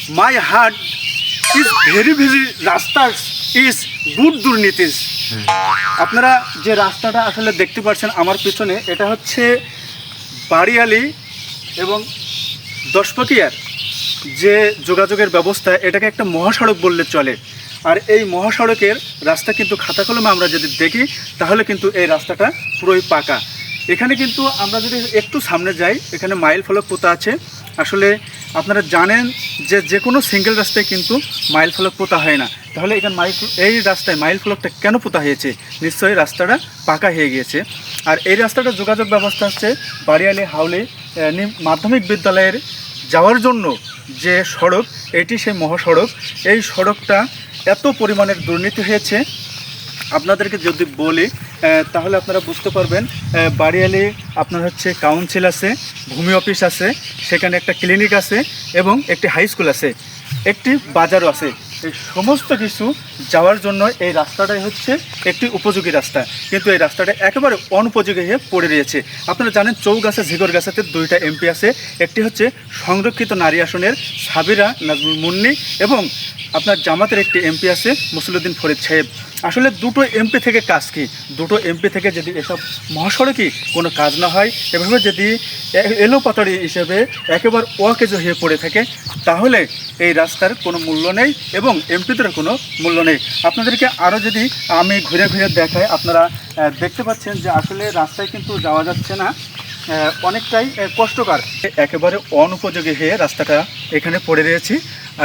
My heart is very very রাস্তা is good দুর্নীতিস। আপনারা যে রাস্তাটা আসলে দেখতে পাচ্ছেন আমার পিছনে, এটা হচ্ছে বাড়িয়ালি এবং দশপকিয়ার যে যোগাযোগের ব্যবস্থা, এটাকে একটা মহাসড়ক বললে চলে। আর এই মহাসড়কের রাস্তা কিন্তু খাতা কলমে আমরা যদি দেখি তাহলে কিন্তু এই রাস্তাটা পুরোই পাকা। এখানে কিন্তু আমরা যদি একটু সামনে যাই, এখানে মাইল ফলক পোতা আছে। আসলে আপনারা জানেন যে যে কোনো সিঙ্গেল রাস্তায় কিন্তু মাইল ফলক পোতা হয় না। তাহলে এখানে এই রাস্তায় মাইল ফলকটা কেন পোতা হয়েছে? নিশ্চয়ই রাস্তাটা পাকা হয়ে গিয়েছে। আর এই রাস্তাটা যোগাযোগ ব্যবস্থা হচ্ছে বাড়িয়ালি হাউলি মাধ্যমিক বিদ্যালয়ের যাওয়ার জন্য যে সড়ক, এটি সেই মহাসড়ক। এই সড়কটা এত পরিমাণের দুর্নীতি হয়েছে, আপনাদেরকে যদি বলি তাহলে আপনারা বুঝতে পারবেন। বাড়িয়ালি আপনার হচ্ছে কাউন্সিল আছে, ভূমি অফিস আছে, সেখানে একটা ক্লিনিক আছে এবং একটি হাই স্কুল আছে, একটি বাজারও আছে। এই সমস্ত কিছু যাওয়ার জন্য এই রাস্তাটাই হচ্ছে একটি উপযোগী রাস্তা, কিন্তু এই রাস্তাটা একেবারে অনুপযোগী হয়ে পড়ে রয়েছে। আপনারা জানেন চৌগাছা ঝিগরগাছাতে দুইটা এমপি আছে, একটি হচ্ছে সংরক্ষিত নারী আসনের সাবিরা নাজমুল মুন্নি এবং আপনার জামাতের একটি এমপি আছে মুসলিউদ্দিন ফরিদ সাহেব। আসলে দুটো এমপি থেকে কাজ কি? দুটো এমপি থেকে যদি এসব মহাসড়কই কোনো কাজ না হয়, এভাবে যদি এলোপাতাড়ি হিসেবে একেবারে অকেজ হয়ে পড়ে থাকে, তাহলে এই রাস্তার কোনো মূল্য নেই এবং এমপিদের কোনো মূল্য নেই। আপনাদেরকে আরও যদি আমি ঘুরে ঘুরে দেখাই, আপনারা দেখতে পাচ্ছেন যে আসলে রাস্তায় কিন্তু যাওয়া যাচ্ছে না, অনেকটাই কষ্টকর, একেবারে অনুপযোগী হয়ে রাস্তাটা এখানে পড়ে রয়েছে।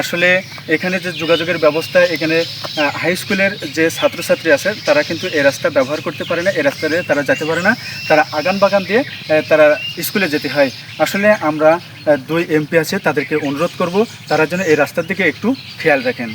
আসলে এখানে যে যোগাযোগের ব্যবস্থা, এখানে হাই স্কুলের যে ছাত্রছাত্রী আছে তারা কিন্তু এই রাস্তা ব্যবহার করতে পারে না, এই রাস্তাতে তারা যেতে পারে না, তারা আগান বাগান দিয়ে তারা স্কুলে যেতে হয়। আসলে আমরা দুই এমপি আছে, তাদেরকে অনুরোধ করব তারা যেন এই রাস্তার দিকে একটু খেয়াল রাখেন।